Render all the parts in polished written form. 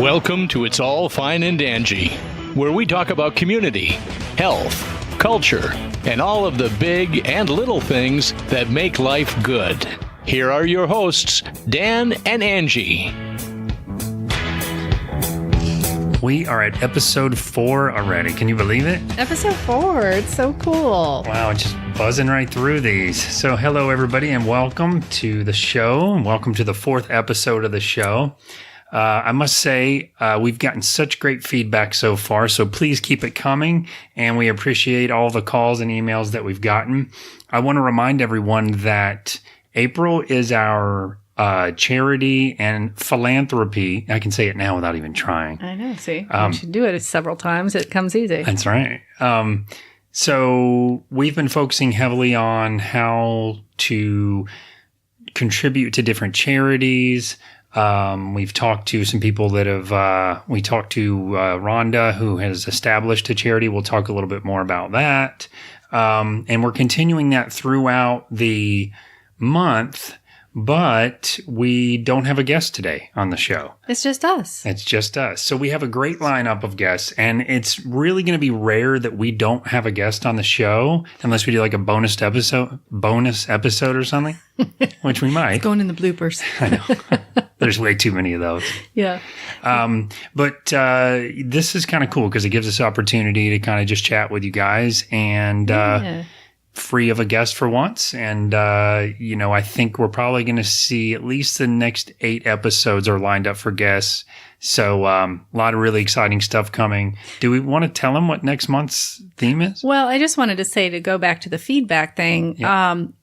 Welcome to It's All Fine and Dangy, where we talk about community, health, culture, and all of the big and little things that make life good. Here are your hosts, Dan and Angie. We are at episode 4 already. Can you believe it? Episode 4. It's so cool. Wow, just buzzing right through these. So hello, everybody, and welcome to the show. And welcome to the 4th episode of the show. I must say, we've gotten such great feedback so far, so please keep it coming, and we appreciate all the calls and emails that we've gotten. I want to remind everyone that April is our charity and philanthropy. I can say it now without even trying. I know, see? You should do it several times. It comes easy. That's right. So we've been focusing heavily on how to contribute to different charities. We've talked to some people that have, we talked to Rhonda, who has established a charity. We'll talk a little bit more about that. And we're continuing that throughout the month, but we don't have a guest today on the show. It's just us. It's just us. So we have a great lineup of guests, and it's really going to be rare that we don't have a guest on the show unless we do like a bonus episode or something, which we might. It's going in the bloopers. I know. There's way too many of those. Yeah. But this is kind of cool because it gives us opportunity to kind of just chat with you guys and free of a guest for once. And, I think we're probably going to see at least the next 8 episodes are lined up for guests. So a lot of really exciting stuff coming. Do we want to tell them what next month's theme is? Well, I just wanted to say, to go back to the feedback thing,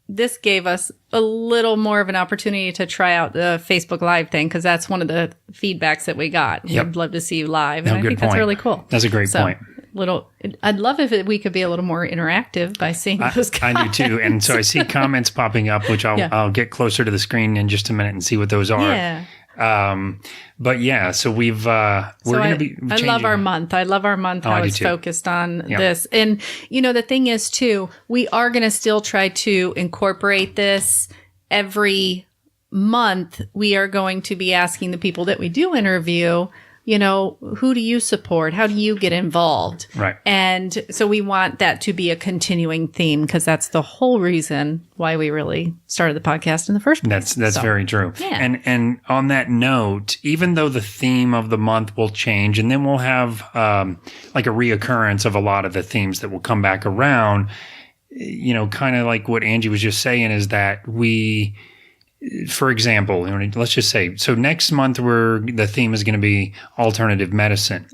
this gave us a little more of an opportunity to try out the Facebook Live thing, because that's one of the feedbacks that we got. We'd love to see you live. And I think that's really cool. That's a great point. I'd love if we could be a little more interactive by seeing those guys. I do too. And so I see comments popping up, which I'll get closer to the screen in just a minute and see what those are. Yeah. But yeah, so we're going to be changing. I love our month. I love our month, how it's focused on this. And, the thing is, too, we are going to still try to incorporate this every month. We are going to be asking the people that we do interview, who do you support? How do you get involved? Right. And so we want that to be a continuing theme, because that's the whole reason why we really started the podcast in the first place. That's very true. Yeah. And on that note, even though the theme of the month will change, and then we'll have like a reoccurrence of a lot of the themes that will come back around, kind of like what Angie was just saying, is that for example, let's just say, so next month the theme is going to be alternative medicine.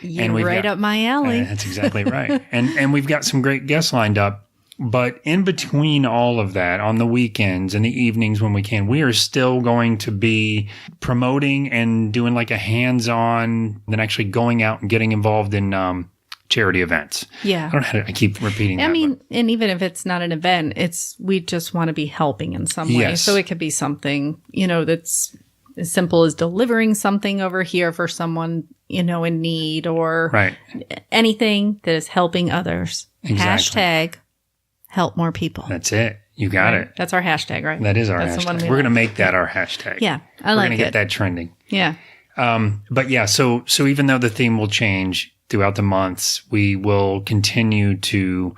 You're right up my alley. That's exactly right. And we've got some great guests lined up. But in between all of that, on the weekends and the evenings when we can, we are still going to be promoting and doing like a hands-on, then actually going out and getting involved in charity events. Yeah. I don't know how to, I keep repeating that. I mean, and even if it's not an event, we just want to be helping in some way. Yes. So it could be something, that's as simple as delivering something over here for someone, in need, or anything that is helping others. Exactly. Hashtag help more people. That's it. You got it. That's our hashtag, right? That is our That's hashtag. We're going to make that our hashtag. Yeah. We're going to get that trending. Yeah. But yeah, so even though the theme will change throughout the months, we will continue to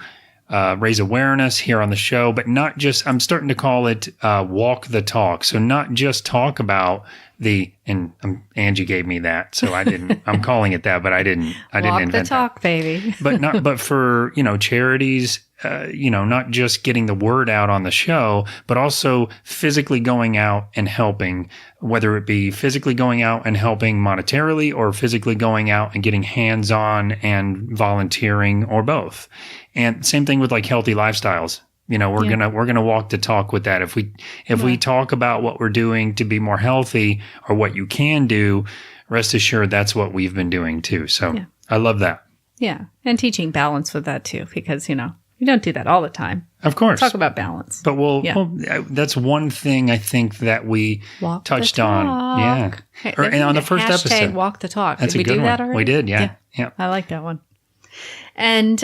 raise awareness here on the show, but not just, I'm starting to call it walk the talk. So not just talk about Angie gave me that, so I didn't, I'm calling it that, but I didn't invent the talk, that. Baby. but for, charities, not just getting the word out on the show, but also physically going out and helping, whether it be physically going out and helping monetarily, or physically going out and getting hands-on and volunteering, or both. And same thing with like healthy lifestyles. We're gonna walk the talk with that. If we talk about what we're doing to be more healthy, or what you can do, rest assured that's what we've been doing too. So I love that. Yeah, and teaching balance with that too, because you don't do that all the time. Of course, talk about balance. But that's one thing I think that we touched on. Yeah, and on the first episode, walk the talk. That's did we do that one. already? We did. Yeah. I like that one. And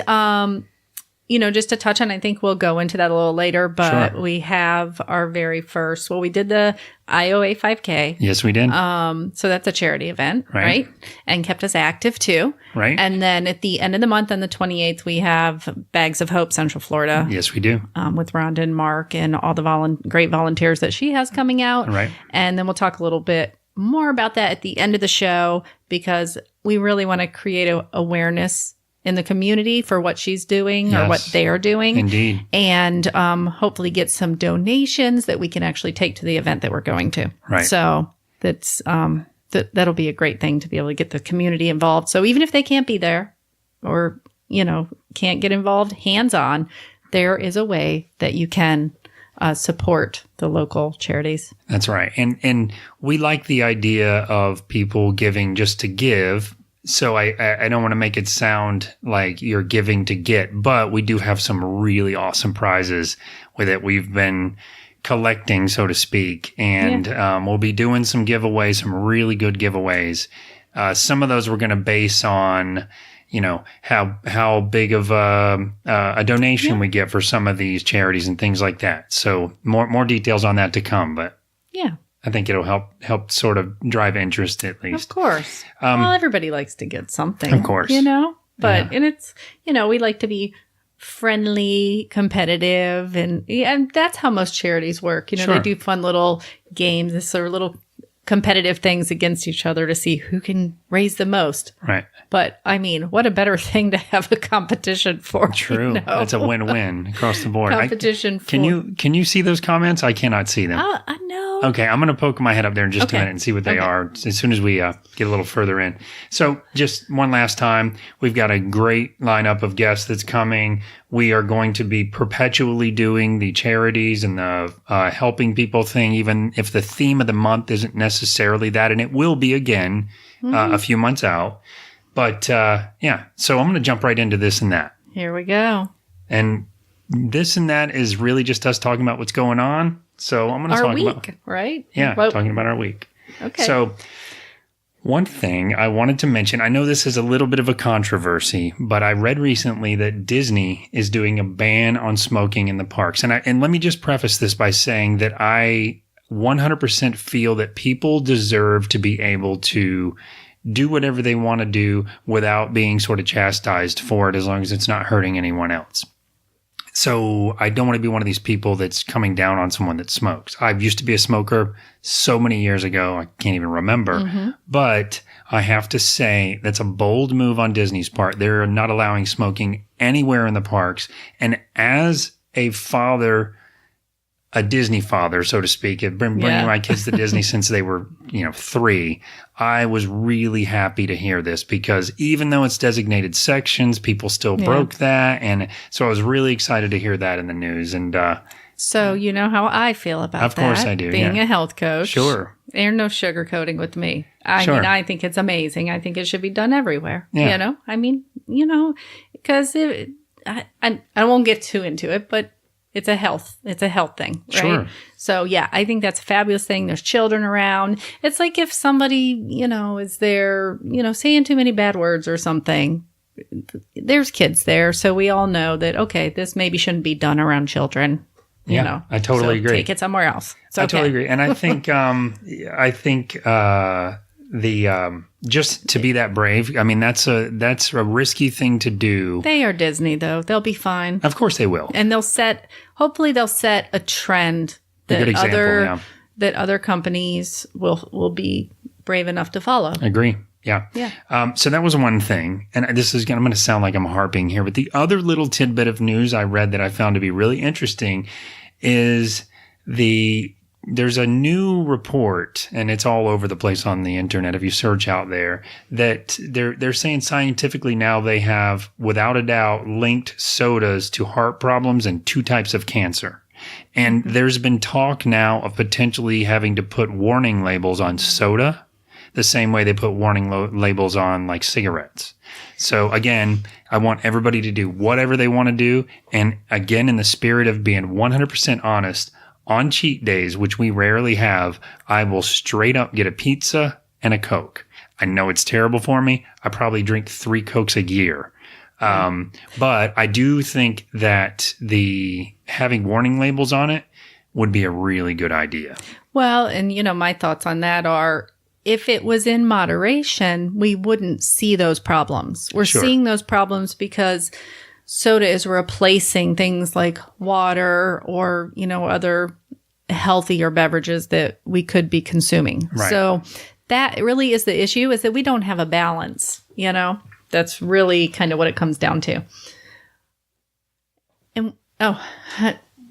just to touch on, I think we'll go into that a little later, but we have our very first, we did the IOA 5K. Yes, we did. So that's a charity event, right? And kept us active too. Right. And then at the end of the month on the 28th, we have Bags of Hope Central Florida. Yes, we do. With Rhonda and Mark and all the great volunteers that she has coming out. Right. And then we'll talk a little bit more about that at the end of the show, because we really want to create awareness in the community for what she's doing or what they are doing. Indeed. And hopefully get some donations that we can actually take to the event that we're going to. Right. So that's that'll be a great thing to be able to get the community involved. So even if they can't be there or, can't get involved hands-on, there is a way that you can support the local charities. That's right. And we like the idea of people giving just to give. So I don't want to make it sound like you're giving to get, but we do have some really awesome prizes with it. We've been collecting, so to speak, and we'll be doing some giveaways, some really good giveaways. Some of those we're going to base on, how big of a donation we get for some of these charities and things like that. So more details on that to come, but I think it'll help sort of drive interest at least. Of course. Everybody likes to get something. Of course. But and it's, we like to be friendly, competitive, and that's how most charities work. They do fun little games, this sort of little competitive things against each other to see who can raise the most. Right. But I mean, what a better thing to have a competition for. True. That's a win-win across the board. Competition for. Can you see those comments? I cannot see them. I know. Okay, I'm going to poke my head up there in just a minute and see what they are as soon as we get a little further in. So just one last time, we've got a great lineup of guests that's coming. We are going to be perpetually doing the charities and the helping people thing, even if the theme of the month isn't necessarily that, and it will be again a few months out. But so I'm going to jump right into this and that. Here we go. And this and that is really just us talking about what's going on. So I'm going to talk about right? Yeah, talking about our week. Okay. So one thing I wanted to mention, I know this is a little bit of a controversy, but I read recently that Disney is doing a ban on smoking in the parks. And let me just preface this by saying that I 100% feel that people deserve to be able to do whatever they want to do without being sort of chastised for it, as long as it's not hurting anyone else. So I don't want to be one of these people that's coming down on someone that smokes. I used to be a smoker so many years ago, I can't even remember. But I have to say that's a bold move on Disney's part. They're not allowing smoking anywhere in the parks. And as a father, a Disney father, so to speak, bringing my kids to Disney since they were, 3, I was really happy to hear this, because even though it's designated sections, people still broke that. And so I was really excited to hear that in the news. And so you know how I feel about that. Of course I do. Being a health coach. Sure. There's no sugarcoating with me. I mean, I think it's amazing. I think it should be done everywhere. Yeah. Because I won't get too into it, but it's a health thing, right? Sure. So I think that's a fabulous thing. There's children around. It's like if somebody, is there, saying too many bad words or something, there's kids there. So we all know that, okay, this maybe shouldn't be done around children. I totally agree. Take it somewhere else. I totally agree. And I think, just to be that brave, I mean, that's a risky thing to do. They are Disney, though. They'll be fine. Of course they will. And hopefully they'll set a trend that other companies will be brave enough to follow. Agree. Yeah. So that was one thing. And I'm going to sound like I'm harping here, but the other little tidbit of news I read that I found to be really interesting is there's a new report, and it's all over the place on the internet if you search out there, that they're saying scientifically now they have, without a doubt, linked sodas to heart problems and 2 types of cancer. And there's been talk now of potentially having to put warning labels on soda the same way they put warning labels on like cigarettes. So again, I want everybody to do whatever they want to do. And again, in the spirit of being 100% honest, on cheat days, which we rarely have, I will straight up get a pizza and a Coke. I know it's terrible for me. I probably drink 3 Cokes a year. But I do think that having warning labels on it would be a really good idea. Well, and my thoughts on that are, if it was in moderation, we wouldn't see those problems. We're seeing those problems because soda is replacing things like water or, other healthier beverages that we could be consuming. Right. So that really is the issue, is that we don't have a balance, That's really kind of what it comes down to. And,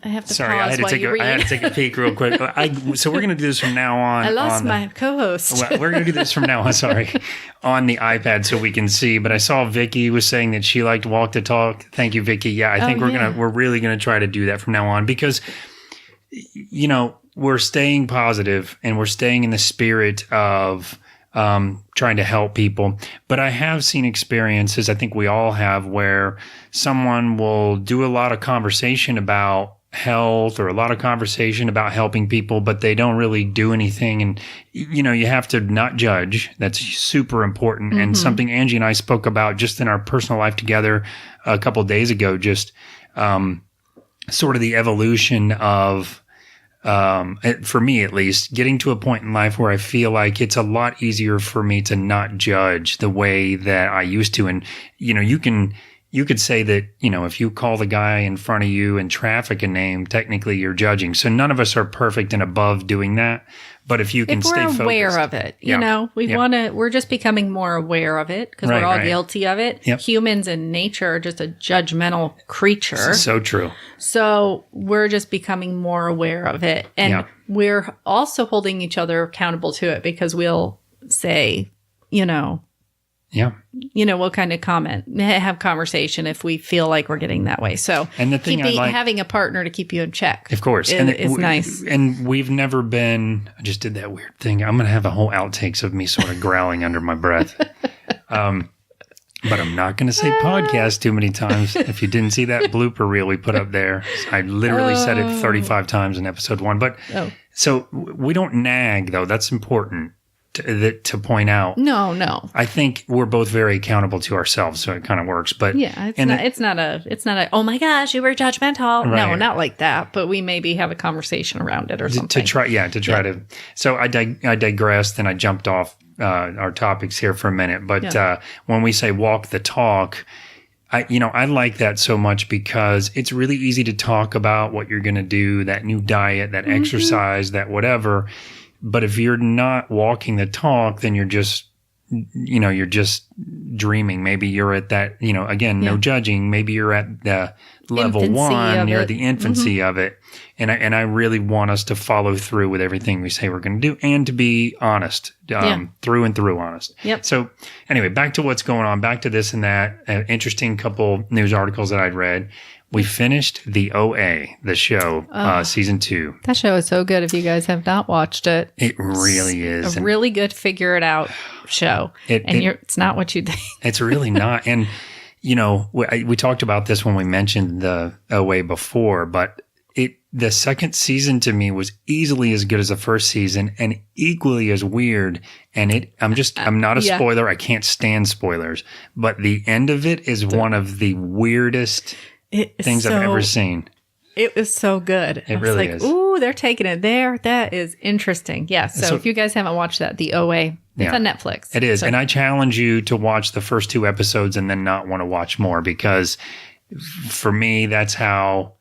I have to Sorry, pause I had to take a peek real quick. So we're going to do this from now on. I lost my co-host. We're going to do this from now on, on the iPad so we can see. But I saw Vicky was saying that she liked Walk the Talk. Thank you, Vicky. Yeah, I think we're really going to try to do that from now on because, we're staying positive and we're staying in the spirit of trying to help people. But I have seen experiences, I think we all have, where someone will do a lot of conversation about health or a lot of conversation about helping people, but they don't really do anything. And, you have to not judge. That's super important. Mm-hmm. And something Angie and I spoke about just in our personal life together a couple of days ago, just sort of the evolution of, for me at least, getting to a point in life where I feel like it's a lot easier for me to not judge the way that I used to. And, you could say that, if you call the guy in front of you in traffic a name, technically you're judging. So none of us are perfect and above doing that. But if you can stay focused. If we're aware of it, we're just becoming more aware of it because we're all guilty of it. Yep. Humans in nature are just a judgmental creature. So true. So we're just becoming more aware of it. And we're also holding each other accountable to it because we'll say, we'll kind of have conversation if we feel like we're getting that way. So, and the thing having a partner to keep you in check, of course, is nice. And we've never been. I just did that weird thing. I'm going to have a whole outtakes of me sort of growling under my breath. But I'm not going to say podcast too many times. If you didn't see that blooper reel we put up there, I literally said it 35 times in episode 1. But so we don't nag though. That's important to point out. No. I think we're both very accountable to ourselves, so it kind of works. But it's not a oh my gosh, you were judgmental. Right. No, not like that. But we maybe have a conversation around it or something. To try to. So I digressed and I jumped off our topics here for a minute. But when we say walk the talk, I like that so much because it's really easy to talk about what you're going to do, that new diet, that exercise, that whatever. But if you're not walking the talk, then you're just dreaming. Maybe you're at that, again, no judging. Maybe you're at the level infancy 1, you're at the infancy of it. And I really want us to follow through with everything we say we're going to do and to be honest, through and through honest. Yep. So anyway, back to what's going on, back to this and that. An interesting couple news articles that I'd read. We finished the OA, the show, season 2. That show is so good if you guys have not watched it. It really is. A really good figure it out show. It's not what you think. It's really not. And, we talked about this when we mentioned the OA before, but the second season to me was easily as good as the first season and equally as weird. And I'm not a spoiler. I can't stand spoilers, but the end of it is one of the weirdest things I've ever seen. It was so good. It really is. Ooh, they're taking it there. That is interesting. Yeah. So if you guys haven't watched that, the OA, it's on Netflix. It is. So. And I challenge you to watch the first 2 episodes and then not want to watch more because for me, that's how,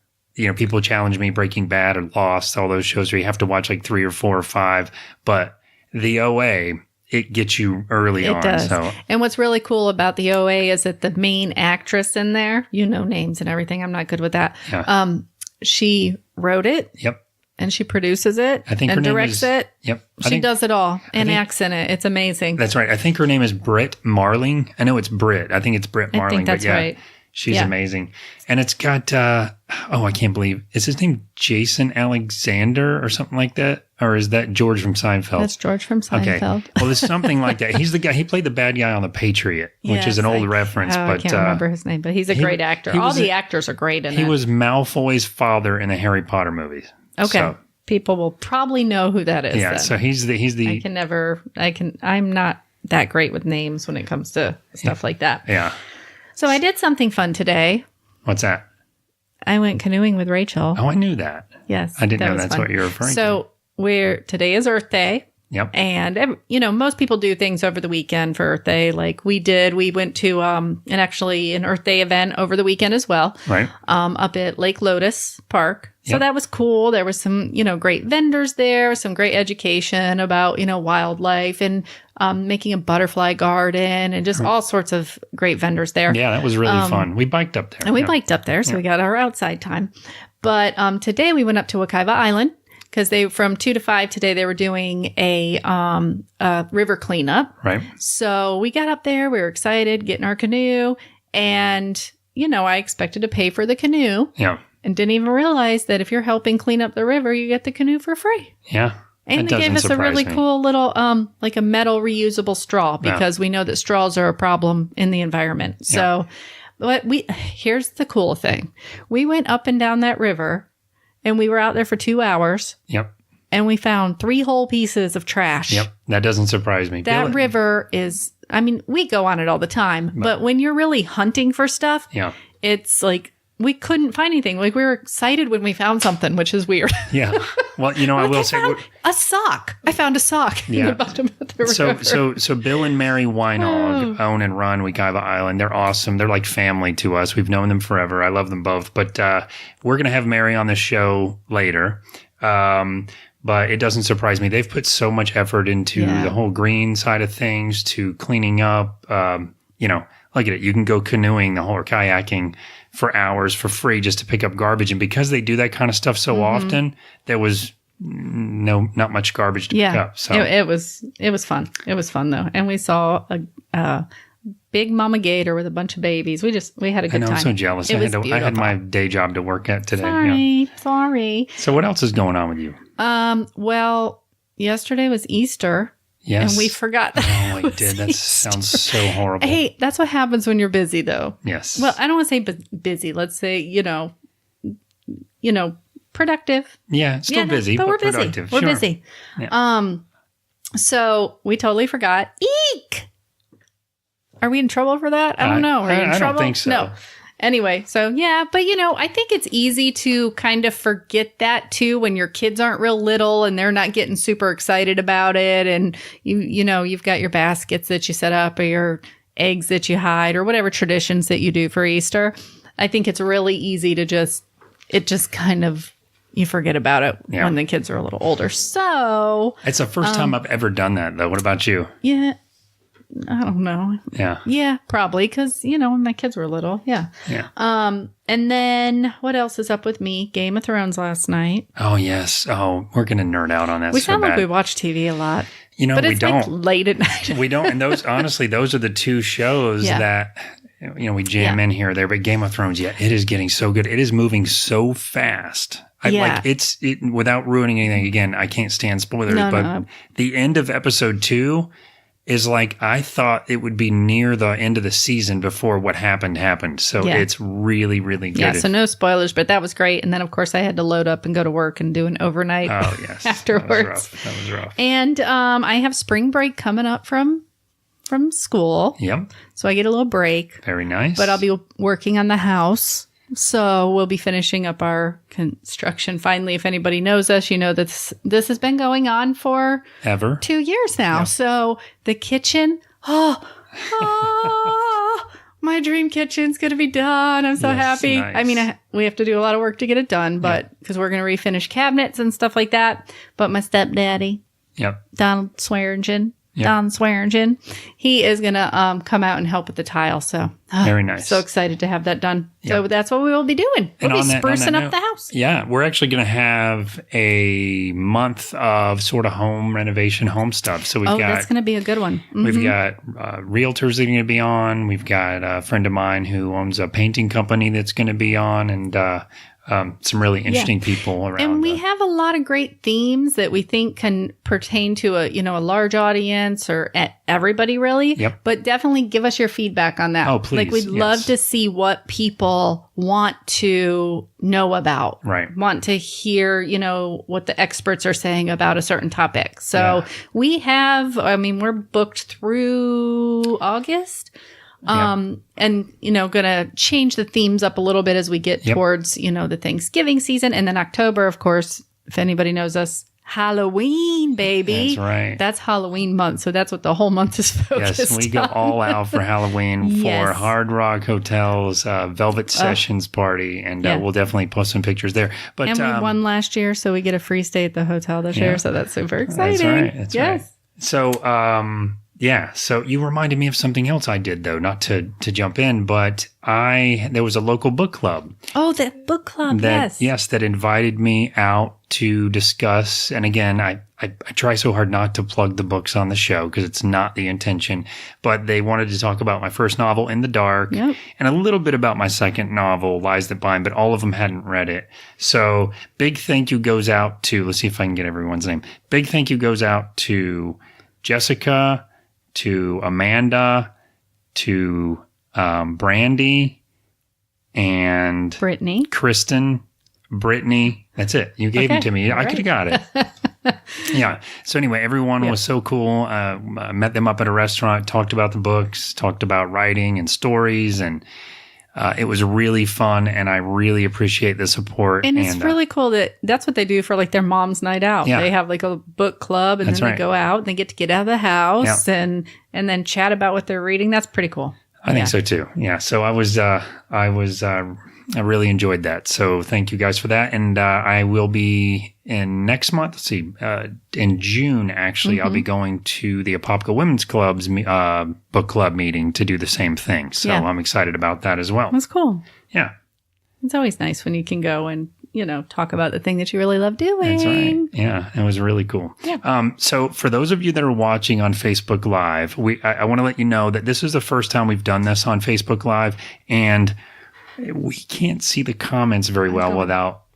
people challenge me, Breaking Bad or Lost, all those shows where you have to watch like 3 or 4 or 5. But the OA, it gets you early on. It does. So. And what's really cool about the OA is that the main actress in there, names and everything. I'm not good with that. Yeah. She wrote it. Yep. And she produces it. I think and directs it. Yep. She does it all and acts in it. It's amazing. That's right. I think her name is Britt Marling. I know it's Britt. I think it's Britt Marling. I think that's right. She's amazing. And it's got, I can't believe, is his name Jason Alexander or something like that? Or is that George from Seinfeld? That's George from Seinfeld. Okay. Well, there's something like that. He's the guy, he played the bad guy on The Patriot, which is an old reference. I can't remember his name, but he's a great actor. All the actors are great in it. He was Malfoy's father in the Harry Potter movies. Okay. So, people will probably know who that is. Yeah, then. So he's the. I'm not that great with names when it comes to stuff like that. Yeah. So I did something fun today. What's that? I went canoeing with Rachel. Oh, I knew that. Yes. I didn't know that's fun. What you're referring to. So today is Earth Day. Yep. And, most people do things over the weekend for Earth Day. Like we did. We went to an Earth Day event over the weekend as well. Right. Up at Lake Lotus Park. So that was cool. There was some, great vendors there, some great education about, wildlife and making a butterfly garden and just all sorts of great vendors there. Yeah, that was really fun. We biked up there. And we biked up there, so we got our outside time. But today we went up to Wekiva Island because from 2 to 5 today they were doing a river cleanup. Right. So we got up there. We were excited, getting our canoe. And, I expected to pay for the canoe. Yeah. And didn't even realize that if you're helping clean up the river, you get the canoe for free. Yeah. And they gave us a really cool little, like a metal reusable straw because we know that straws are a problem in the environment. So, but here's the cool thing. We went up and down that river and we were out there for 2 hours. Yep. And we found 3 whole pieces of trash. Yep. That doesn't surprise me. That river is, we go on it all the time, but when you're really hunting for stuff, it's like, we couldn't find anything. Like we were excited when we found something, which is weird. Yeah. Well, I will say a sock. I found a sock in the bottom of the river. So Bill and Mary Weinog own and run Wekiva Island. They're awesome. They're like family to us. We've known them forever. I love them both. But we're going to have Mary on the show later. But it doesn't surprise me. They've put so much effort into the whole green side of things, to cleaning up. Look at it. You can go canoeing or kayaking for hours for free just to pick up garbage. And because they do that kind of stuff so often, there was not much garbage to pick up. So it was fun. It was fun though. And we saw a big mama gator with a bunch of babies. We had a good time. I'm so jealous. I had my day job to work at today. Sorry. So what else is going on with you? Well, yesterday was Easter. Yes. And we forgot that. Oh, I did. That sounds so horrible. Hey, that's what happens when you're busy, though. Yes. Well, I don't want to say busy. Let's say, productive. Yeah, still busy, but productive. We're busy. Yeah. So we totally forgot. Eek! Are we in trouble for that? I don't know. Are you in trouble? I don't think so. No. Anyway, so yeah, but I think it's easy to kind of forget that too when your kids aren't real little and they're not getting super excited about it, and you've got your baskets that you set up or your eggs that you hide or whatever traditions that you do for Easter. I think it's really easy to just kind of you forget about it when the kids are a little older. So it's the first time I've ever done that, though. What about you? Yeah. I don't know. Yeah. Yeah, probably. Because, when my kids were little. Yeah. Yeah. And then what else is up with me? Game of Thrones last night. Oh, yes. Oh, we're going to nerd out on that. We sound like we watch TV a lot. But we don't. Like late at night. We don't. And those are the two shows that, we jam in here or there. But Game of Thrones, it is getting so good. It is moving so fast. Without ruining anything, again, I can't stand spoilers, but the end of episode 2 is like, I thought it would be near the end of the season before what happened. So it's really, really good. Yeah, so no spoilers, but that was great. And then, of course, I had to load up and go to work and do an overnight afterwards. That was rough. And I have spring break coming up from school. Yep. So I get a little break. Very nice. But I'll be working on the house. So we'll be finishing up our construction. Finally, if anybody knows us, that this has been going on for ever 2 years now. Yeah. So the kitchen, my dream kitchen's going to be done. I'm so happy. Nice. We have to do a lot of work to get it done, but because we're going to refinish cabinets and stuff like that. But my stepdaddy, Don Swearingen, he is going to come out and help with the tile. So very nice. So excited to have that done. Yep. So that's what we will be doing. We'll be sprucing up the house. Yeah, we're actually going to have a month of sort of home renovation, home stuff. So that's going to be a good one. Mm-hmm. We've got realtors that are going to be on. We've got a friend of mine who owns a painting company that's going to be on, and some really interesting people around. And we have a lot of great themes that we think can pertain to a large audience or everybody really. Yep. But definitely give us your feedback on that. Oh, please. Like we'd love to see what people want to know about. Right. Want to hear, what the experts are saying about a certain topic. So we have, we're booked through August. And, going to change the themes up a little bit as we get towards, the Thanksgiving season. And then October, of course, if anybody knows us, Halloween, baby. That's right. That's Halloween month. So that's what the whole month is focused on. Yes, we go all out for Halloween for Hard Rock Hotels, Velvet Sessions party, and we'll definitely post some pictures there. But and we won last year, so we get a free stay at the hotel this year. So that's super exciting. That's right. So, so you reminded me of something else I did, though, not to jump in, but there was a local book club. Oh, the book club, yes, that invited me out to discuss. And again, I try so hard not to plug the books on the show because it's not the intention. But they wanted to talk about my first novel, In the Dark, and a little bit about my second novel, Lies That Bind, but all of them hadn't read it. So big thank you goes out to, let's see if I can get everyone's name. Big thank you goes out to Jessica, to Amanda, to Brandy, and Brittany, Kristen, Brittany. That's it. You gave them to me. I could have got it. Yeah. So anyway, everyone was so cool. I met them up at a restaurant, talked about the books, talked about writing and stories, and it was really fun, and I really appreciate the support. And it's really cool that's what they do for like their mom's night out. Yeah. They have like a book club, and then they go out and they get out of the house and then chat about what they're reading. That's pretty cool. I think so too. Yeah. So I really enjoyed that. So thank you guys for that. And I will be in next month. Let's see, in June, actually, I'll be going to the Apopka Women's Club's book club meeting to do the same thing. So I'm excited about that as well. That's cool. Yeah. It's always nice when you can go and, talk about the thing that you really love doing. That's right. Yeah. It was really cool. Yeah. So for those of you that are watching on Facebook Live, I want to let you know that this is the first time we've done this on Facebook Live, and we can't see the comments very well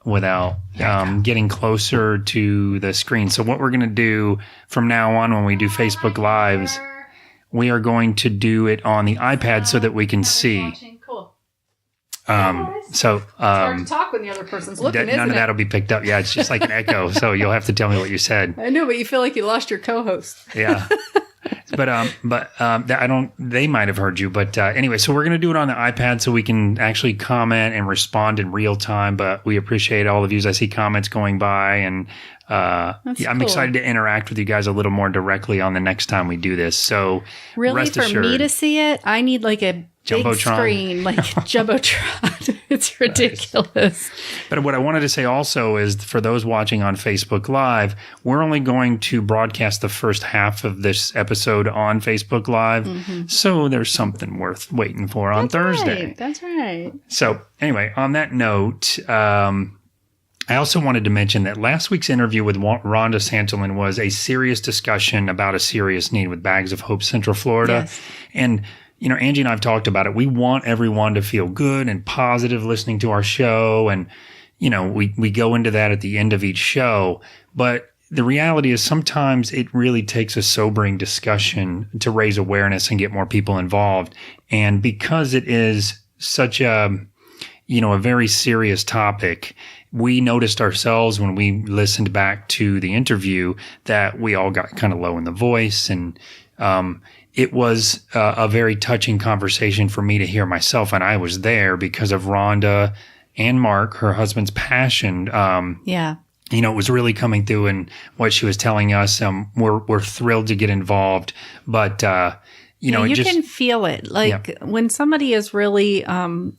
without getting closer to the screen. So what we're going to do from now on when we do Facebook Lives, we are going to do it on the iPad so that we can see. Cool. It's hard to talk when the other person's looking, none of that will be picked up. Yeah, it's just like an echo. So you'll have to tell me what you said. I know, but you feel like you lost your co-host. Yeah. They might have heard you, but anyway, so we're going to do it on the iPad so we can actually comment and respond in real time, but we appreciate all of you. I see comments going by, and I'm excited to interact with you guys a little more directly on the next time we do this. So really, rest for assured, me to see it, I need like a big screen, like Jumbotron. It's ridiculous. But what I wanted to say also is for those watching on Facebook Live, we're only going to broadcast the first half of this episode on Facebook Live. So there's something worth waiting for on Thursday. Right. That's right. So anyway, on that note, I also wanted to mention that last week's interview with Rhonda Santolin was a serious discussion about a serious need with Bags of Hope Central Florida. Yes. And Angie and I have talked about it. We want everyone to feel good and positive listening to our show. And, we go into that at the end of each show. But the reality is sometimes it really takes a sobering discussion to raise awareness and get more people involved. And because it is such a very serious topic, we noticed ourselves when we listened back to the interview that we all got kind of low in the voice, and it was a very touching conversation for me to hear myself, and I was there because of Rhonda and Mark, her husband's passion. It was really coming through in what she was telling us. We're thrilled to get involved, but you can feel it. Like when somebody is really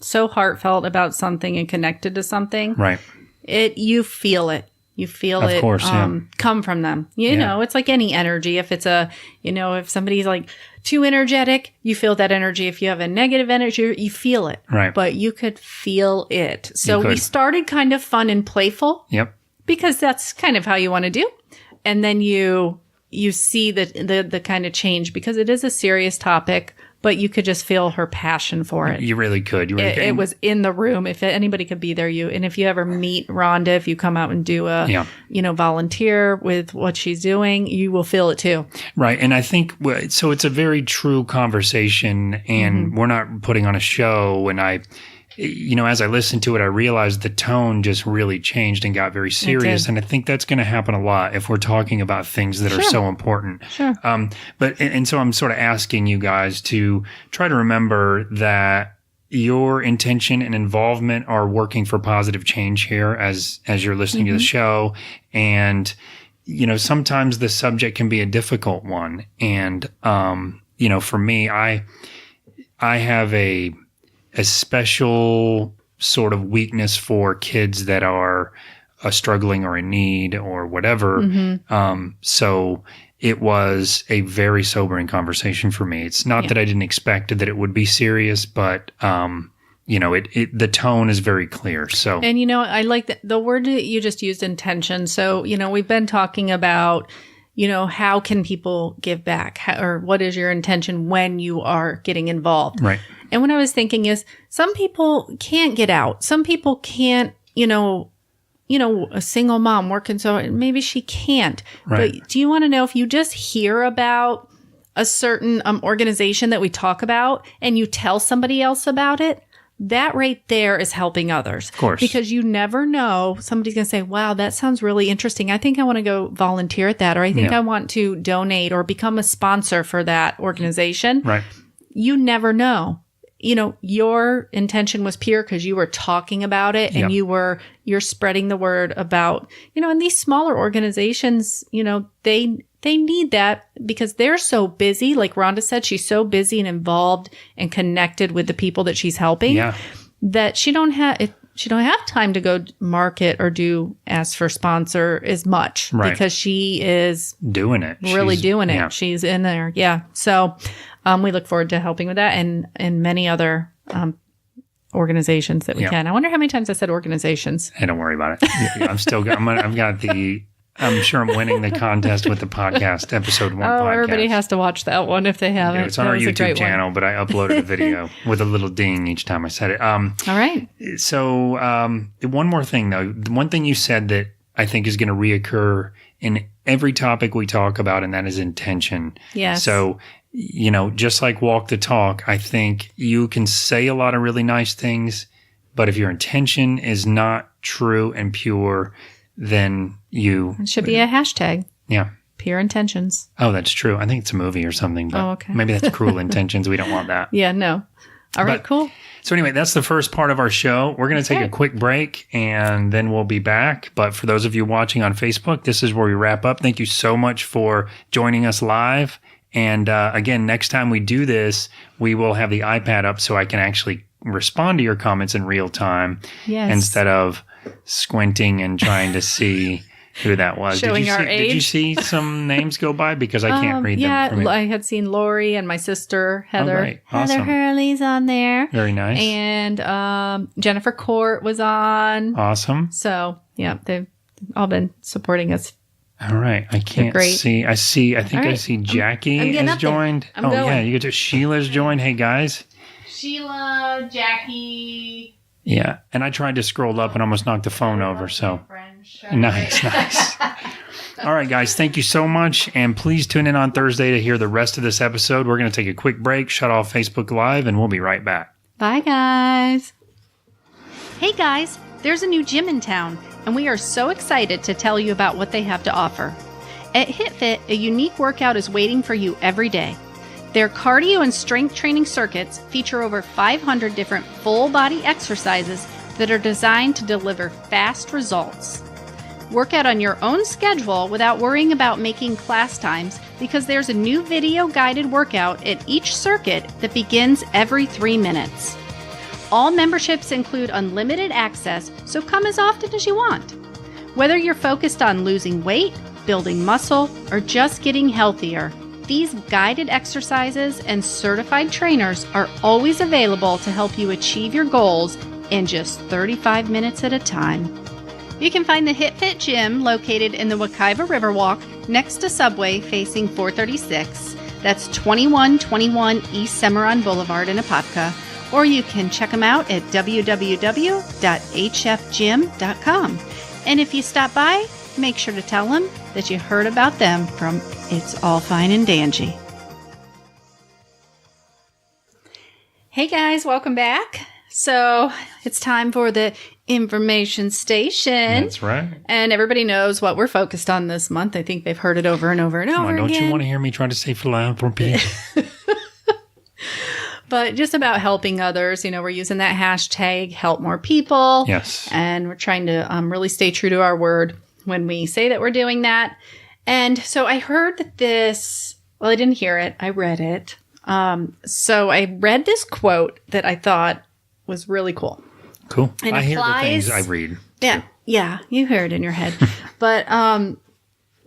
so heartfelt about something and connected to something, right? You feel it. You feel of it course, come from them. You know, it's like any energy. If it's if somebody's like too energetic, you feel that energy. If you have a negative energy, you feel it. Right. But you could feel it. So we started kind of fun and playful. Yep. Because that's kind of how you want to do. And then you see the kind of change, because it is a serious topic, but you could just feel her passion for it. You really could. It was in the room. If anybody could be there, and if you ever meet Rhonda, if you come out and do volunteer with what she's doing, you will feel it too. Right. And I think, so it's a very true conversation, and we're not putting on a show. And as I listened to it, I realized the tone just really changed and got very serious. And I think that's going to happen a lot if we're talking about things that are so important. Sure. And so I'm sort of asking you guys to try to remember that your intention and involvement are working for positive change here as you're listening to the show. And, sometimes the subject can be a difficult one. And, for me, I have a special sort of weakness for kids that are struggling or in need or whatever. So it was a very sobering conversation for me. It's not that I didn't expect that it would be serious, but the tone is very clear. So, and I like the word that you just used, intention. So, we've been talking about, how can people give back, or what is your intention when you are getting involved? Right. And what I was thinking is, some people can't get out. Some people can't, a single mom working, so maybe she can't. Right. But do you want to know, if you just hear about a certain organization that we talk about and you tell somebody else about it, that right there is helping others. Of course. Because you never know, somebody's going to say, wow, that sounds really interesting. I think I want to go volunteer at that, or I think I want to donate or become a sponsor for that organization. Right. You never know. Your intention was pure because you were talking about it and you're spreading the word about, and these smaller organizations, they need that because they're so busy. Like Rhonda said, she's so busy and involved and connected with the people that she's helping that she don't have time to go market or ask for sponsor as much because she is doing it. She's doing it. She's in there. Yeah. So, we look forward to helping with that and many other, organizations that we can. I wonder how many times I said organizations. Hey, don't worry about it. I'm sure I'm winning the contest with the podcast, episode 1 podcast. Everybody has to watch that one if they haven't. It's on our YouTube channel, but I uploaded a video with a little ding each time I said it. All right. So one more thing, though. One thing you said that I think is going to reoccur in every topic we talk about, and that is intention. Yes. So, just like walk the talk, I think you can say a lot of really nice things, but if your intention is not true and pure, then it should be a hashtag. Yeah. Pure intentions. Oh, that's true. I think it's a movie or something. But okay. Maybe that's Cruel Intentions. We don't want that. Yeah, no. All right, cool. So anyway, that's the first part of our show. We're going to take a quick break and then we'll be back. But for those of you watching on Facebook, this is where we wrap up. Thank you so much for joining us live. And again, next time we do this, we will have the iPad up so I can actually respond to your comments in real time instead of squinting and trying to see who that was. Showing our age. Did you see some names go by? Because I can't read them. Yeah, I had seen Lori and my sister, Heather. Oh, right. Awesome. Heather Hurley's on there. Very nice. And Jennifer Court was on. Awesome. So, yeah, they've all been supporting us. All right. I can't see. I think I see Jackie has joined. Yeah. You get to Sheila's joined. Hey, guys. Sheila, Jackie. Yeah. And I tried to scroll up and almost knocked the phone over. So nice. All right, guys. Thank you so much. And please tune in on Thursday to hear the rest of this episode. We're going to take a quick break, shut off Facebook Live, and we'll be right back. Bye, guys. Hey, guys. There's a new gym in town, and we are so excited to tell you about what they have to offer. At HitFit, a unique workout is waiting for you every day. Their cardio and strength training circuits feature over 500 different full-body exercises that are designed to deliver fast results. Work out on your own schedule without worrying about making class times because there's a new video-guided workout at each circuit that begins every 3 minutes. All memberships include unlimited access, so come as often as you want. Whether you're focused on losing weight, building muscle, or just getting healthier, these guided exercises and certified trainers are always available to help you achieve your goals in just 35 minutes at a time. You can find the HitFit Gym located in the Wekiva Riverwalk next to Subway facing 436. That's 2121 East Cimarron Boulevard in Apopka. Or you can check them out at www.hfgym.com. And if you stop by, make sure to tell them that you heard about them from It's All Fine and Dangy. Hey guys, welcome back. So it's time for the information station. That's right. And everybody knows what we're focused on this month. I think they've heard it over and over and over again. Don't you want to hear me try to say philanthropy? But just about helping others. We're using that hashtag, help more people. Yes. And we're trying to really stay true to our word when we say that we're doing that. And so I heard that I didn't hear it. I read it. So I read this quote that I thought was really cool. Cool. And I hear the things I read. Yeah. Yeah. You hear it in your head. But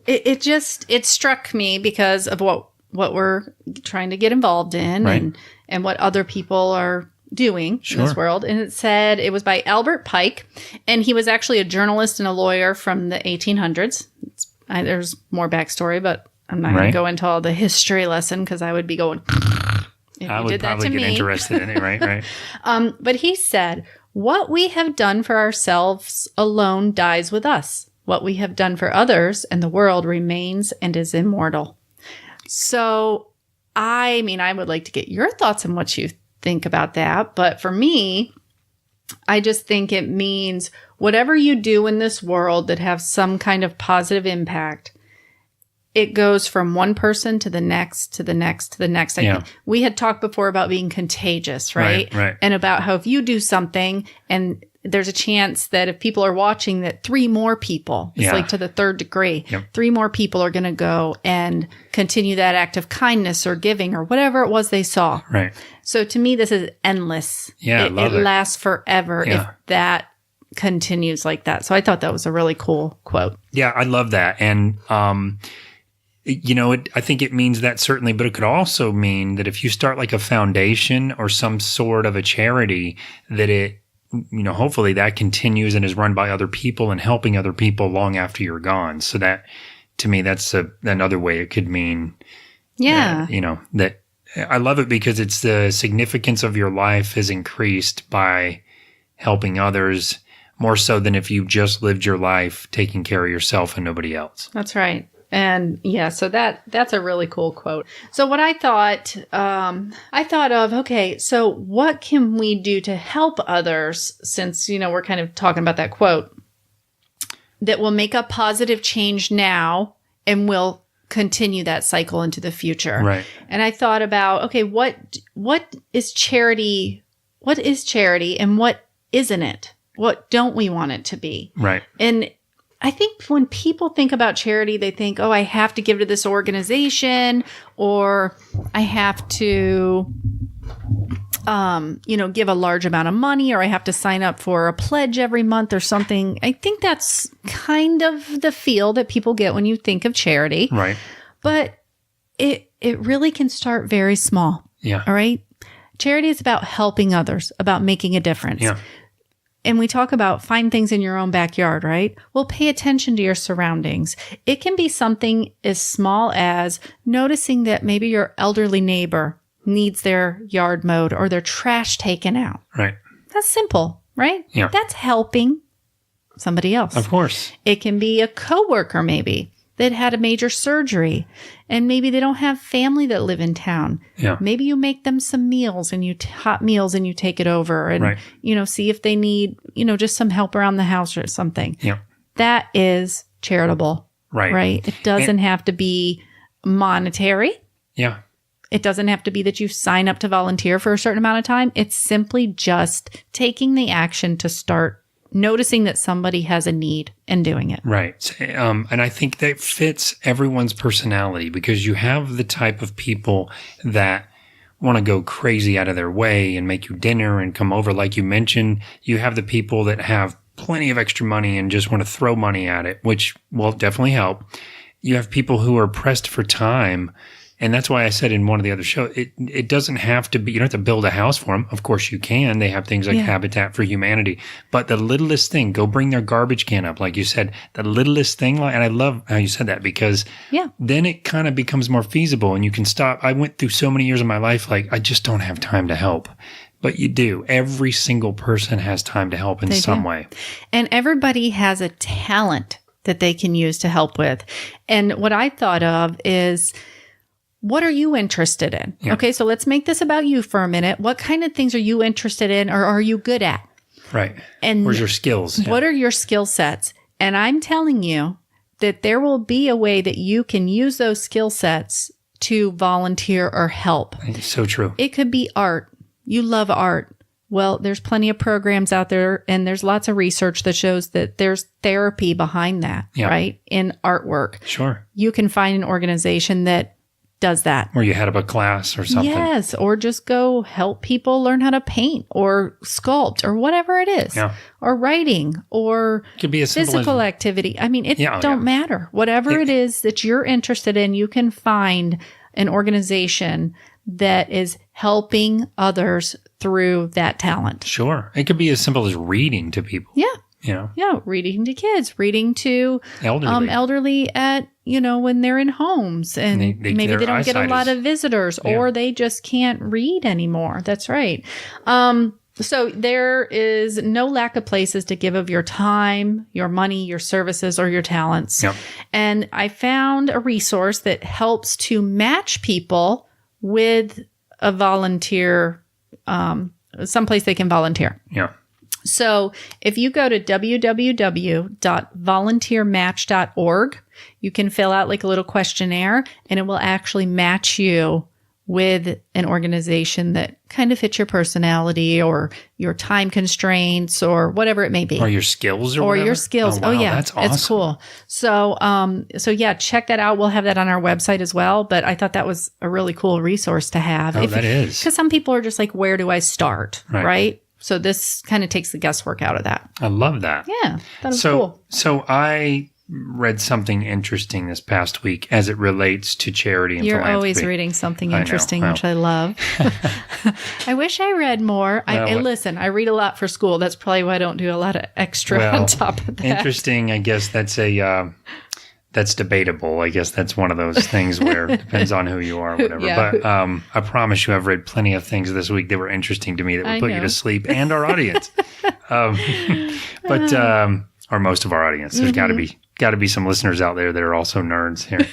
it struck me because of what we're trying to get involved in and what other people are doing in this world. And it was by Albert Pike. And he was actually a journalist and a lawyer from the 1800s. There's more backstory, but I'm not going to go into all the history lesson because I would be going... I would probably get interested in it, right? But he said, what we have done for ourselves alone dies with us. What we have done for others and the world remains and is immortal. So, I would like to get your thoughts on what you think about that. But for me, I just think it means whatever you do in this world that have some kind of positive impact, it goes from one person to the next, to the next, to the next. We had talked before about being contagious, right? Right. And about how if you do something and there's a chance that if people are watching that 3 more people, it's like to the 3rd degree, 3 more people are going to go and continue that act of kindness or giving or whatever it was they saw. Right. So to me, this is endless. Yeah, it lasts forever if that continues like that. So I thought that was a really cool quote. Yeah, I love that. And, I think it means that certainly, but it could also mean that if you start like a foundation or some sort of a charity, that it, hopefully that continues and is run by other people and helping other people long after you're gone. So that, to me, that's another way it could mean, that I love it because it's the significance of your life is increased by helping others more so than if you just lived your life taking care of yourself and nobody else. That's right. And so that's a really cool quote. So what I thought of, okay, so what can we do to help others since, we're kind of talking about that quote that will make a positive change now and will continue that cycle into the future. Right. And I thought about, okay, what is charity? What is charity and what isn't it? What don't we want it to be? Right. And I think when people think about charity, they think, oh, I have to give to this organization or I have to, give a large amount of money or I have to sign up for a pledge every month or something. I think that's kind of the feel that people get when you think of charity. Right. But it really can start very small. Yeah. All right. Charity is about helping others, about making a difference. Yeah. And we talk about find things in your own backyard, right? Well, pay attention to your surroundings. It can be something as small as noticing that maybe your elderly neighbor needs their yard mowed or their trash taken out. Right. That's simple, right? Yeah. That's helping somebody else. Of course. It can be a coworker maybe that had a major surgery and maybe they don't have family that live in town. Yeah. Maybe you make them some meals and hot meals and you take it over and, see if they need, just some help around the house or something. Yeah. That is charitable. Right. It doesn't have to be monetary. Yeah. It doesn't have to be that you sign up to volunteer for a certain amount of time. It's simply just taking the action to start noticing that somebody has a need and doing it. Right. And I think that fits everyone's personality because you have the type of people that want to go crazy out of their way and make you dinner and come over. Like you mentioned, you have the people that have plenty of extra money and just want to throw money at it, which will definitely help. You have people who are pressed for time. And that's why I said in one of the other shows, it doesn't have to be, you don't have to build a house for them. Of course you can. They have things like Habitat for Humanity. But the littlest thing, go bring their garbage can up. Like you said, the littlest thing. And I love how you said that because then it kind of becomes more feasible and you can stop. I went through so many years of my life, like I just don't have time to help. But you do. Every single person has time to help in some way. And everybody has a talent that they can use to help with. And what I thought of is, what are you interested in? Yeah. Okay, so let's make this about you for a minute. What kind of things are you interested in or are you good at? Right. And where's your skills? Yeah. What are your skill sets? And I'm telling you that there will be a way that you can use those skill sets to volunteer or help. It's so true. It could be art. You love art. Well, there's plenty of programs out there, and there's lots of research that shows that there's therapy behind that, right? In artwork. Sure. You can find an organization that does that. Or you head up a class or something. Yes, or just go help people learn how to paint or sculpt or whatever it is. Yeah. Or writing or It could be as simple physical as, activity. I mean, it don't matter. Whatever it is that you're interested in, you can find an organization that is helping others through that talent. Sure. It could be as simple as reading to people. Yeah. You know? Yeah. Reading to kids, reading to elderly at, when they're in homes and maybe they don't get a lot of visitors or they just can't read anymore. That's right. So there is no lack of places to give of your time, your money, your services, or your talents. Yep. And I found a resource that helps to match people with a volunteer, someplace they can volunteer. Yeah. So if you go to www.volunteermatch.org, you can fill out like a little questionnaire and it will actually match you with an organization that kind of fits your personality or your time constraints or whatever it may be. Or your skills or whatever? Your skills. Oh, wow, yeah. That's awesome. It's cool. So yeah, check that out. We'll have that on our website as well. But I thought that was a really cool resource to have. Oh, that is. Because some people are just like, where do I start? Right? So this kind of takes the guesswork out of that. I love that. Yeah. That was cool. So I read something interesting this past week as it relates to charity and philanthropy. You're always reading something interesting, which I love. I wish I read more. Listen, I read a lot for school. That's probably why I don't do a lot of extra on top of that. Interesting. I guess that's that's debatable. I guess that's one of those things where it depends on who you are or whatever. Yeah. But I promise you I've read plenty of things this week that were interesting to me that would put you to sleep and our audience. Or most of our audience. There's got to be some listeners out there that are also nerds here.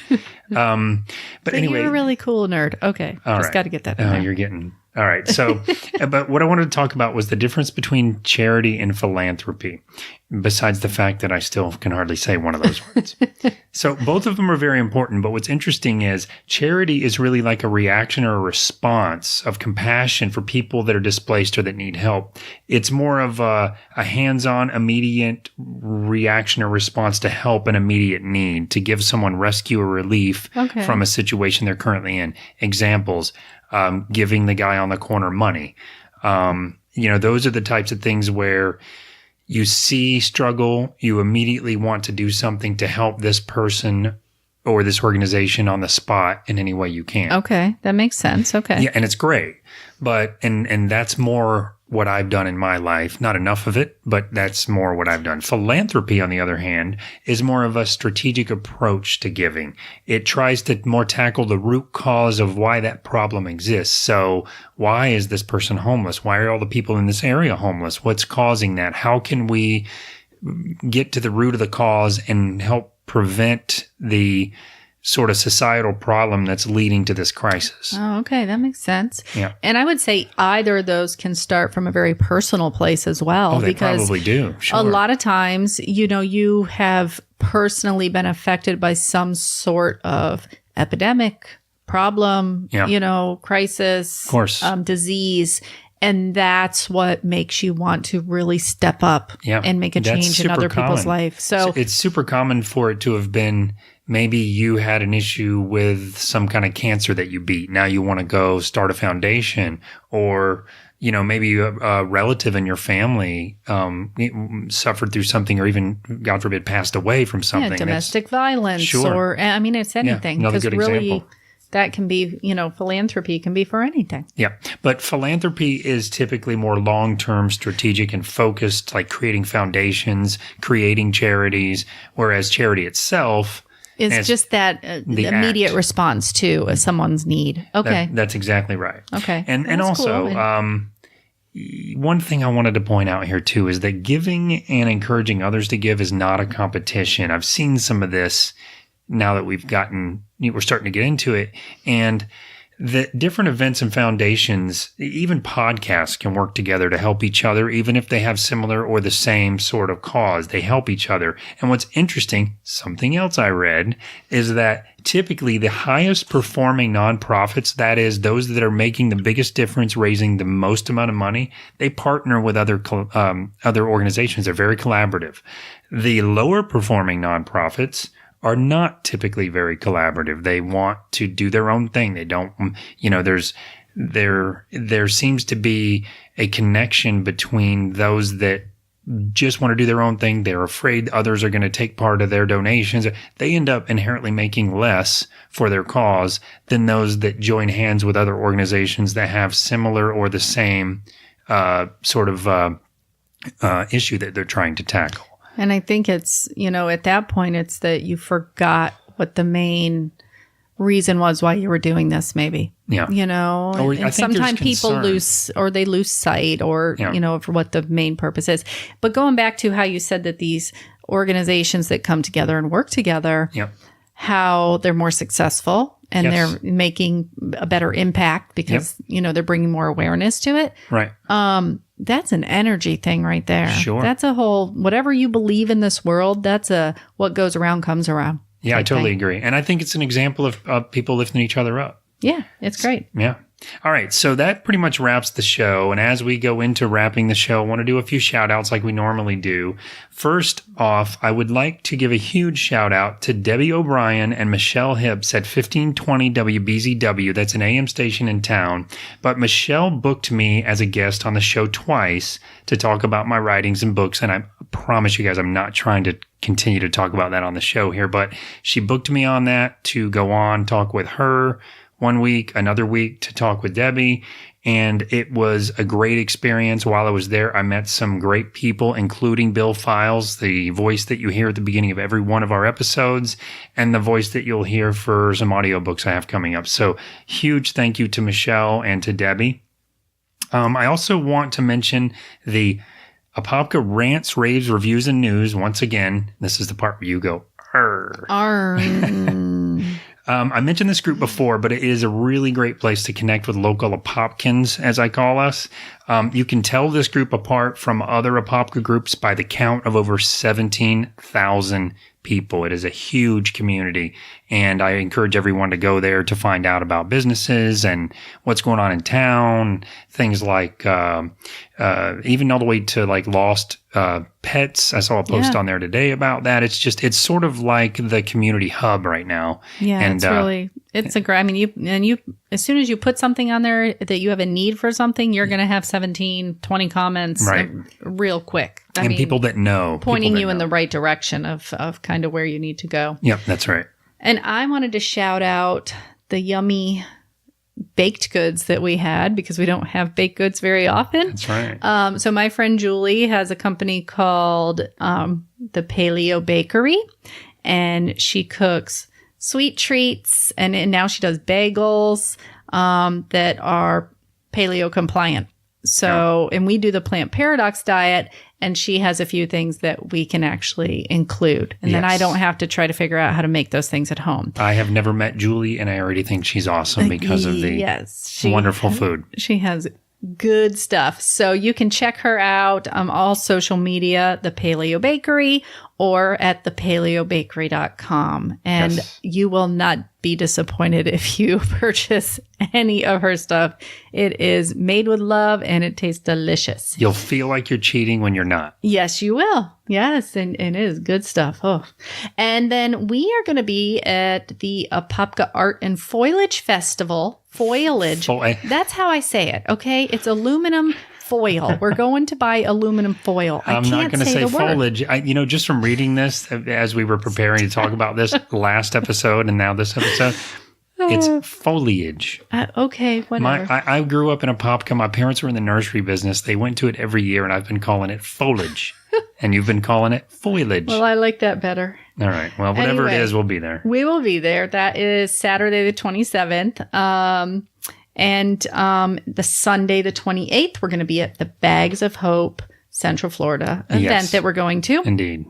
But anyway, you're a really cool nerd. Okay. Just got to get that in there. You're getting... All right. So, but what I wanted to talk about was the difference between charity and philanthropy, besides the fact that I still can hardly say one of those words. So both of them are very important. But what's interesting is charity is really like a reaction or a response of compassion for people that are displaced or that need help. It's more of a hands-on, immediate reaction or response to help an immediate need, to give someone rescue or relief from a situation they're currently in. Examples. Giving the guy on the corner money. Those are the types of things where you see struggle, you immediately want to do something to help this person or this organization on the spot in any way you can. Okay, that makes sense. Okay. Yeah, and it's great. But and that's more what I've done in my life. Not enough of it, but that's more what I've done. Philanthropy, on the other hand, is more of a strategic approach to giving. It tries to more tackle the root cause of why that problem exists. So why is this person homeless? Why are all the people in this area homeless? What's causing that? How can we get to the root of the cause and help prevent the sort of societal problem that's leading to this crisis? Oh, okay. That makes sense. Yeah. And I would say either of those can start from a very personal place as well. Oh, they probably do. Sure. A lot of times, you have personally been affected by some sort of epidemic, problem, crisis, of course. Disease. And that's what makes you want to really step up and make a change in other people's life. So it's super common for it to have been maybe you had an issue with some kind of cancer that you beat. Now you want to go start a foundation, or maybe a relative in your family suffered through something, or even, God forbid, passed away from something. Domestic violence, sure. Or it's anything. Another good example. That can be, philanthropy can be for anything. Yeah. But philanthropy is typically more long-term, strategic, and focused, like creating foundations, creating charities, whereas charity itself is just that immediate response to someone's need. Okay. That's exactly right. Okay. And also, cool. One thing I wanted to point out here too is that giving and encouraging others to give is not a competition. I've seen some of this now that we're starting to get into it. And the different events and foundations, even podcasts, can work together to help each other, even if they have similar or the same sort of cause. They help each other. And what's interesting, something else I read, is that typically the highest performing nonprofits, that is, those that are making the biggest difference, raising the most amount of money, they partner with other organizations. They're very collaborative. The lower performing nonprofits are not typically very collaborative. They want to do their own thing. They don't, there seems to be a connection between those that just want to do their own thing. They're afraid others are going to take part of their donations. They end up inherently making less for their cause than those that join hands with other organizations that have similar or the same sort of issue that they're trying to tackle. And I think it's, at that point, it's that you forgot what the main reason was why you were doing this, maybe. Yeah. And sometimes people lose sight or, for what the main purpose is. But going back to how you said that these organizations that come together and work together, how they're more successful and they're making a better impact because, they're bringing more awareness to it. Right. That's an energy thing right there. Sure. That's a whole, whatever you believe in this world, that's what goes around comes around. Yeah, I totally agree. And I think it's an example of people lifting each other up. Yeah, it's great. Yeah. All right. So that pretty much wraps the show. And as we go into wrapping the show, I want to do a few shout outs like we normally do. First off, I would like to give a huge shout out to Debbie O'Brien and Michelle Hibbs at 1520 WBZW. That's an AM station in town. But Michelle booked me as a guest on the show twice to talk about my writings and books. And I promise you guys, I'm not trying to continue to talk about that on the show here, but she booked me on that to go on, talk with her one week, another week to talk with Debbie. And it was a great experience. While I was there, I met some great people, including Bill Files, the voice that you hear at the beginning of every one of our episodes, and the voice that you'll hear for some audiobooks I have coming up. So huge thank you to Michelle and to Debbie. I also want to mention the Apopka Rants, Raves, Reviews, and News. Once again, this is the part where you go, arr. I mentioned this group before, but it is a really great place to connect with local Apopkins, as I call us. You can tell this group apart from other Apopka groups by the count of over 17,000 people. It is a huge community, and I encourage everyone to go there to find out about businesses and what's going on in town, things like even all the way to like lost pets. I saw a post on there today about that. It's sort of like the community hub right now. Yeah, and it's a great. I mean, you as soon as you put something on there that you have a need for something, you're going to have 17, 20 comments real quick. I mean, people that know. Pointing you in the right direction of kind of where you need to go. Yep, that's right. And I wanted to shout out the yummy baked goods that we had because we don't have baked goods very often. That's right. So my friend Julie has a company called the Paleo Bakery, and she cooks sweet treats, and now she does bagels that are paleo compliant. So, and we do the plant paradox diet, and she has a few things that we can actually include. And then I don't have to try to figure out how to make those things at home. I have never met Julie, and I already think she's awesome because of the wonderful food. She has good stuff. So you can check her out on all social media, the Paleo Bakery, or at thepaleobakery.com. And you will not be disappointed if you purchase any of her stuff. It is made with love and it tastes delicious. You'll feel like you're cheating when you're not. Yes, you will. Yes, and it is good stuff. Oh, and then we are going to be at the Apopka Art and Foliage Festival. Foliage. That's how I say it. Okay, it's aluminum foil. We're going to buy aluminum foil. I'm not going to say foliage. Just from reading this as we were preparing to talk about this last episode and now this episode, it's foliage. Okay, whatever. I grew up in Apopka. My parents were in the nursery business. They went to it every year, and I've been calling it foliage. And you've been calling it foliage. Well, I like that better. All right. Well, whatever it is, we'll be there. We will be there. That is Saturday the 27th. And the Sunday the 28th, we're going to be at the Bags of Hope Central Florida event that we're going to. Indeed.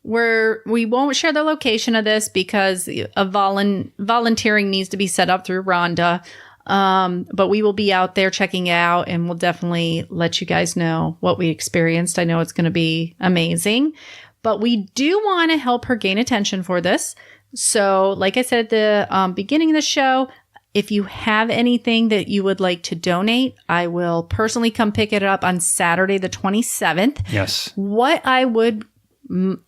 We won't share the location of this because volunteering needs to be set up through Rhonda. But we will be out there checking it out, and we'll definitely let you guys know what we experienced. I know it's going to be amazing, but we do want to help her gain attention for this. So like I said at the beginning of the show, if you have anything that you would like to donate, I will personally come pick it up on Saturday, the 27th. Yes. What I would,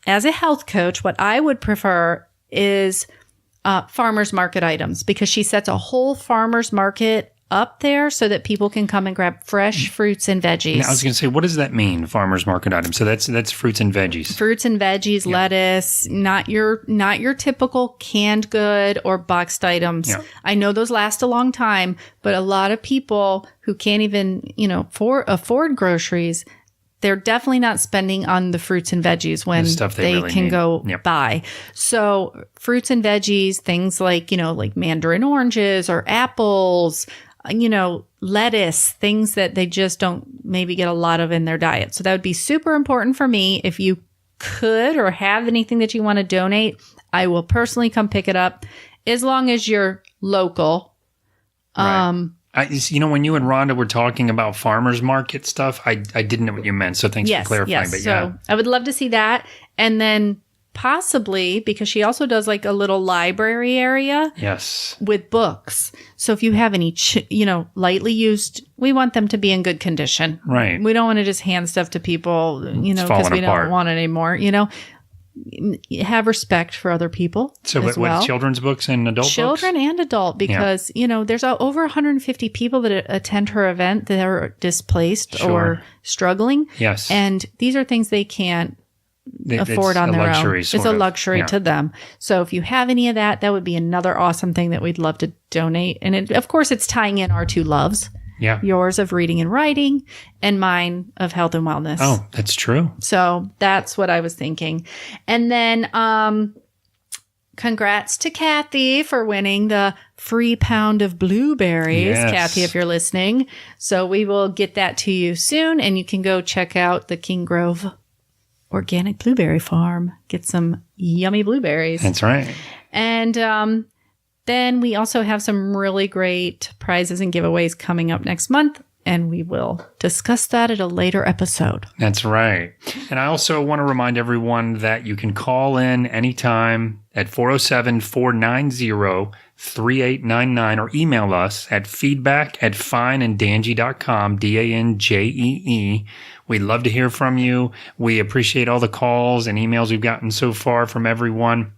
as a health coach, what I would prefer is farmers market items, because she sets a whole farmers market up there so that people can come and grab fresh fruits and veggies. Now, I was going to say, what does that mean, farmers market items? So that's fruits and veggies. Fruits and veggies, lettuce, not your typical canned good or boxed items. Yeah. I know those last a long time, but a lot of people who can't even, afford groceries, they're definitely not spending on the fruits and veggies when they really can go buy. So fruits and veggies, things like mandarin oranges or apples, lettuce, things that they just don't maybe get a lot of in their diet. So that would be super important for me. If you could or have anything that you want to donate, I will personally come pick it up as long as you're local. Right. When you and Rhonda were talking about farmers market stuff, I didn't know what you meant. So thanks for clarifying. Yes. But so I would love to see that. And then possibly, because she also does like a little library area. Yes. With books. So if you have any, lightly used, we want them to be in good condition. Right. We don't want to just hand stuff to people, because we don't want it anymore, Have respect for other people. So what children's books and adult books? Children and adult, because, there's over 150 people that attend her event that are displaced or struggling. Yes. And these are things they can't afford on their own. It's a luxury to them. So if you have any of that would be another awesome thing that we'd love to donate. And of course, it's tying in our two loves. Yeah. Yours of reading and writing, and mine of health and wellness. Oh, that's true. So that's what I was thinking. And then congrats to Kathy for winning the free pound of blueberries. Yes. Kathy, if you're listening. So we will get that to you soon, and you can go check out the King Grove Organic Blueberry Farm. Get some yummy blueberries. That's right. And then we also have some really great prizes and giveaways coming up next month, and we will discuss that at a later episode. That's right. And I also want to remind everyone that you can call in anytime at 407-490-3899 or email us at feedback@fineanddangy.com, DANJEE. We'd love to hear from you. We appreciate all the calls and emails we've gotten so far from everyone.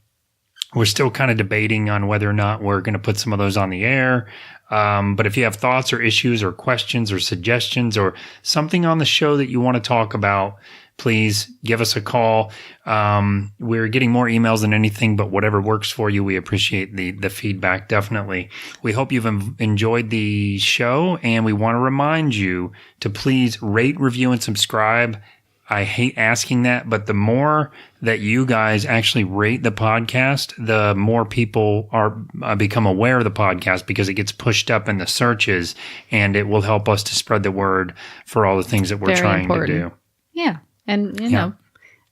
We're still kind of debating on whether or not we're going to put some of those on the air. But if you have thoughts or issues or questions or suggestions or something on the show that you want to talk about, please give us a call. We're getting more emails than anything, but whatever works for you, we appreciate the feedback, definitely. We hope you've enjoyed the show, and we want to remind you to please rate, review, and subscribe. I hate asking that, but the more that you guys actually rate the podcast, the more people become aware of the podcast, because it gets pushed up in the searches, and it will help us to spread the word for all the things that we're trying to do. Yeah. And,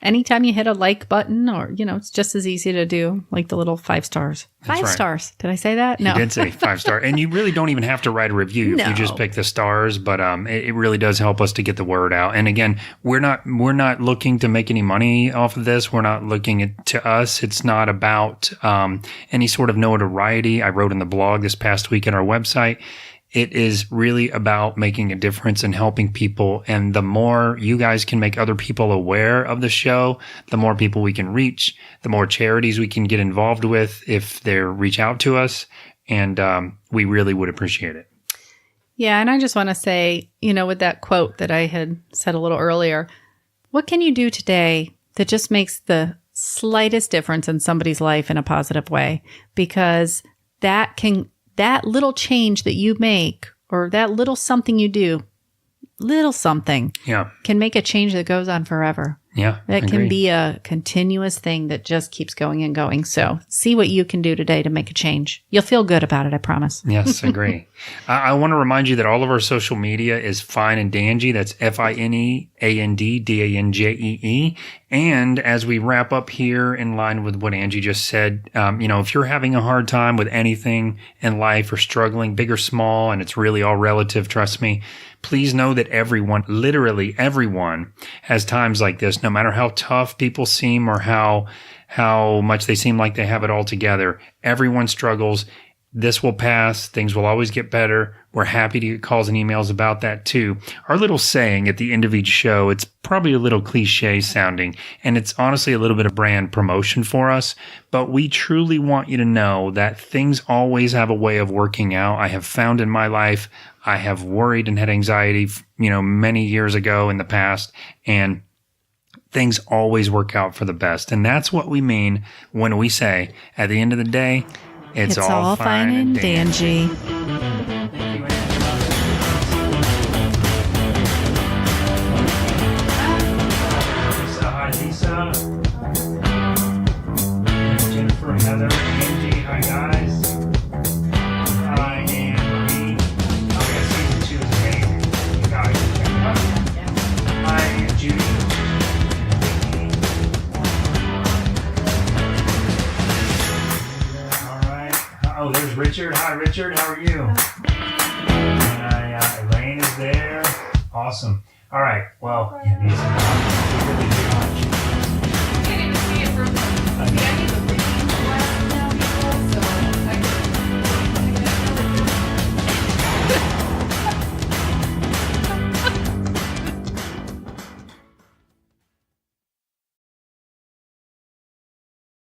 anytime you hit a like button, or, it's just as easy to do like the little 5 stars. Five stars. Did I say that? No. You did say 5-star. And you really don't even have to write a review if you just pick the stars, but it really does help us to get the word out. And again, we're not looking to make any money off of this. We're not looking to us. It's not about any sort of notoriety. I wrote in the blog this past week on our website. It is really about making a difference and helping people. And the more you guys can make other people aware of the show, the more people we can reach, the more charities we can get involved with if they reach out to us. And we really would appreciate it. Yeah. And I just want to say, with that quote that I had said a little earlier, what can you do today that just makes the slightest difference in somebody's life in a positive way? Because that little change that you make, or that little something you do, can make a change that goes on forever. Yeah. That can be a continuous thing that just keeps going and going. So see what you can do today to make a change. You'll feel good about it, I promise. Yes, agree. I want to remind you that all of our social media is Fine and Dangy. That's FINEANDDANJEE. And as we wrap up here in line with what Angie just said, if you're having a hard time with anything in life or struggling, big or small, and it's really all relative, trust me, please know that everyone, literally everyone, has times like this, no matter how tough people seem or how much they seem like they have it all together. Everyone struggles. This will pass. Things will always get better. We're happy to get calls and emails about that too. Our little saying at the end of each show, it's probably a little cliche sounding, and it's honestly a little bit of brand promotion for us, but we truly want you to know that things always have a way of working out. I have found in my life, I have worried and had anxiety, many years ago in the past, and things always work out for the best. And that's what we mean when we say, at the end of the day, it's all fine and dangy. Hi, Lisa. Jennifer, Heather, Angie. Hi, guys. Hi, Anne-Marie. Okay, season 2 is amazing. You guys should check it out. Hi, Judy. Oh, there's Richard. Hi, Richard. How are you? And Elaine is there. Awesome. All right. Well, these are really good.